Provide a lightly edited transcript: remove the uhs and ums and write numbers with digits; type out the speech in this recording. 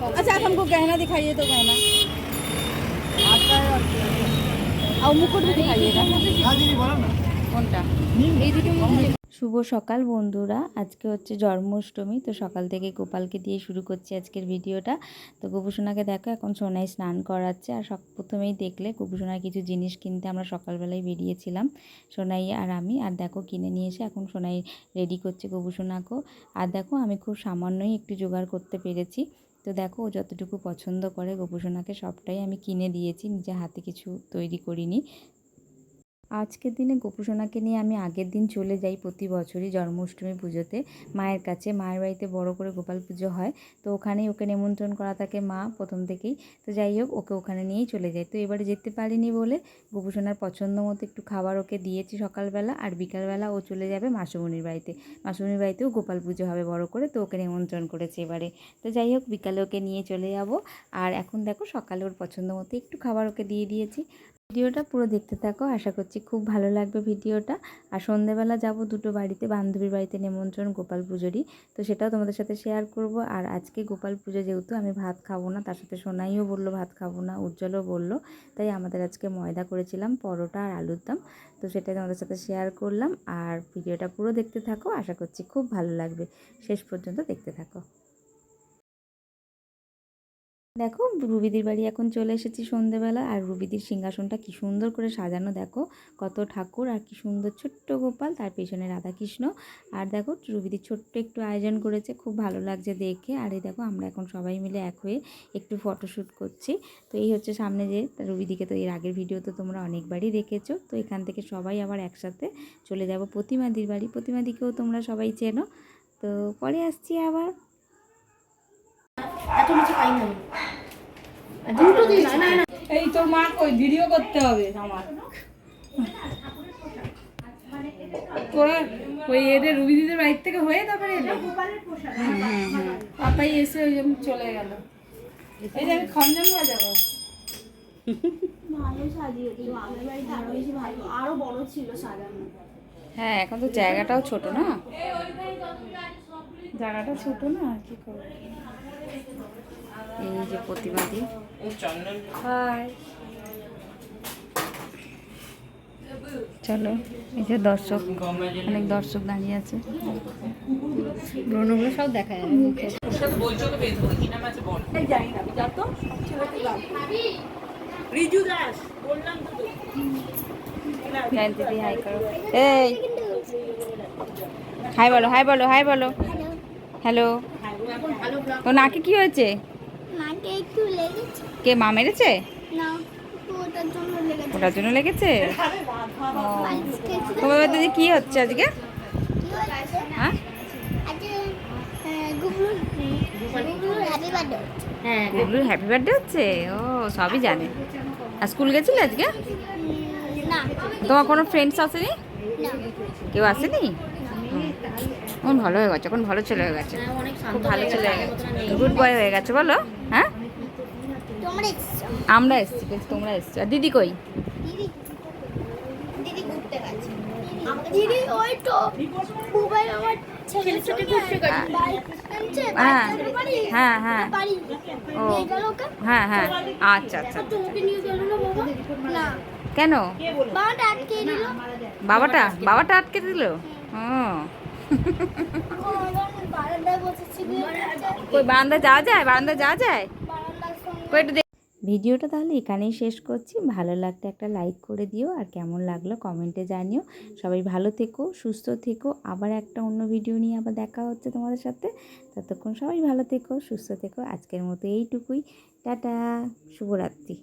अच्छा आप हमको गहना दिखाइए तो गहना और मुकुट भी दिखाइएगा কোনটা এই দুটো শুভ সকাল বন্ধুরা, আজকে হচ্ছে জন্মাষ্টমী। তো সকাল থেকে গোপালকে দিয়ে শুরু করছি আজকের ভিডিওটা। তো গোপুসোনাকে দেখো এখন সোনাই স্নান করাচ্ছে। আর প্রথমেই দেখলে গোপুসোনার কিছু জিনিস কিনতে আমরা সকালবেলায় বেরিয়েছিলাম, সোনাই আর আমি। আর দেখো কিনে নিয়ে এসে এখন সোনাই রেডি করছে গোপুসোনাকেও। আর দেখো আমি খুব সামান্যই একটু জোগাড় করতে পেরেছি। তো দেখো ও যতটুকু পছন্দ করে গোপুসোনাকে সবটাই আমি কিনে দিয়েছি, নিজে হাতে কিছু তৈরি করিনি। আজকের দিনে গোপুসোনাকে নিয়ে আমি আগের দিন চলে যাই প্রতি বছরই জন্মাষ্টমী পুজোতে মায়ের কাছে। মায়ের বাড়িতে বড় করে গোপাল পুজো হয়, তো ওখানেই ওকে নিমন্ত্রণ করা থাকে মা প্রথম থেকেই। তো যাই হোক ওকে ওখানে নিয়েই চলে যাই। তো এবারে যেতে পারিনি বলে গোপুসোনার পছন্দ মতো একটু খাবার ওকে দিয়েছি সকালবেলা। আর বিকালবেলা ও চলে যাবে মাসুমণির বাড়িতে। মাসুমণির বাড়িতেও গোপাল পুজো হবে বড় করে, তো ওকে নিমন্ত্রণ করেছে এবারে। তো যাই হোক বিকালে ওকে নিয়ে চলে যাব। আর এখন দেখো সকালে ওর পছন্দ মতো একটু খাবার ওকে দিয়ে দিয়েছি। ভিডিওটা পুরো দেখতে থাকো, আশা করছি খুব ভালো লাগবে ভিডিওটা। আর সন্ধেবেলা যাব দুটো বাড়িতে, বান্ধবীর বাড়িতে নিমন্ত্রণ গোপাল পুজোরই, তো সেটাও তোমাদের সাথে শেয়ার করব। আর আজকে গোপাল পুজো যেহেতু আমি ভাত খাবো না, তার সাথে সোনাইও বললো ভাত খাবো না, উজ্জ্বলও বললো, তাই আমাদের আজকে ময়দা করেছিলাম পরোটা আর আলুর দম। তো সেটাই তোমাদের সাথে শেয়ার করলাম। আর ভিডিওটা পুরো দেখতে থাকো, আশা করছি খুব ভালো লাগবে, শেষ পর্যন্ত দেখতে থাকো। দেখো রুবিদির বাড়ি এখন চলে এসেছি সন্ধেবেলা। আর রুবিদির সিংহাসনটা কি সুন্দর করে সাজানো, দেখো কত ঠাকুর আর কি সুন্দর ছোট্ট গোপাল, তার পেছনে রাধাকৃষ্ণ। আর দেখো রুবিদির ছোট্ট একটু আয়োজন করেছে, খুব ভালো লাগছে দেখে। আর এই দেখো আমরা এখন সবাই মিলে এক হয়ে একটু ফটোশ্যুট করছি। তো এই হচ্ছে সামনে যে রুবিদিকে, তো এর আগের ভিডিও তো তোমরা অনেকবারই দেখেছো। তো এখান থেকে সবাই আবার একসাথে চলে যাব প্রতিমাদির বাড়ি। প্রতিমাদিকেও তোমরা সবাই চেনো। তো পরে আসছি আবার। এত কিছু পাই না এই তোর মা কই ভিডিও করতে হবে আমার। তোরা ওই এদের রুবিদিদের বাড়ি থেকে হয়ে তারপরে এলো পাপাই এসে ওই জন্য চলে গেল। এই যে আমি খঞ্জন বাজাবো। ভালো সাজিয়েছিল, আগের বাড়িতে আরো বেশি ভালো, আরো বড় ছিল সাজানো। হ্যাঁ এখন তো জায়গাটাও ছোট না, জায়গাটা ছোট না, আর কি করবো। এই যে প্রতিমাদি, হাই চলো। এই যে দর্শক, অনেক দর্শক দাঁড়িয়ে আছে, ব্রণগুলো সব দেখা যাবে। হাই করো, এই হাই বলো, হাই বলো, হাই বলো, হ্যালো। ও নাকে কি হয়েছে? নাকে একটু লেগেছে। কে মা মেরেছে? না, ওটার জন্য লেগেছে। ওটার জন্য লেগেছে? তোমার বাড়িতে কি হচ্ছে আজকে? হ্যাঁ গুবলুর হ্যাপি বার্থডে। হ্যাঁ গুবলুর হ্যাপি বার্থডে হচ্ছে, ও সবই জানে। আর স্কুল গেছিলে আজকে? না তোমার কোনো ফ্রেন্ডস আসেনি? না, কেউ আসেনি? এখন ভালো হয়ে গেছে, এখন ভালো ছেলে হয়ে গেছে, খুব ভালো ছেলে হয়ে গেছে, গুড বয় হয়ে গেছে বলো। হ্যাঁ তোমরা এসছো? আমরা এসছি, বেশ তোমরা এসছো। আর দিদি কই? দিদি দিদি ঘুরতে গেছে। দিদি ওই তো মোবাইল আমার ছেলের সাথে ঘুরতে গেছে। বাইক আনছে, হ্যাঁ বাড়ি হ্যাঁ হ্যাঁ বাড়ি ও নিয়ে গেল ওকে। হ্যাঁ হ্যাঁ আচ্ছা আচ্ছা। তোমাকে নিয়ে গেল না বাবা? না, কেন? বাবাটা আটকে দিল। বাবাটা আটকে দিল? ও বারান্দায় বসেছিল। কই বারান্দা যাওয়া যায়? বারান্দা যাওয়া যায়? বারান্দার সঙ্গে কই একটু ভিডিওটা তাহলে এখানেই শেষ করছি। ভালো লাগলে একটা লাইক করে দিও, আর কেমন লাগলো কমেন্টে জানিও। সবাই ভালো থেকো, সুস্থ থেকো। আবার একটা অন্য ভিডিও নিয়ে আবার দেখা হচ্ছে তোমাদের সাথে। ততক্ষণ সবাই ভালো থেকো, সুস্থ থেকো। আজকের মতো এইটুকুই, টাটা, শুভরাত্রি।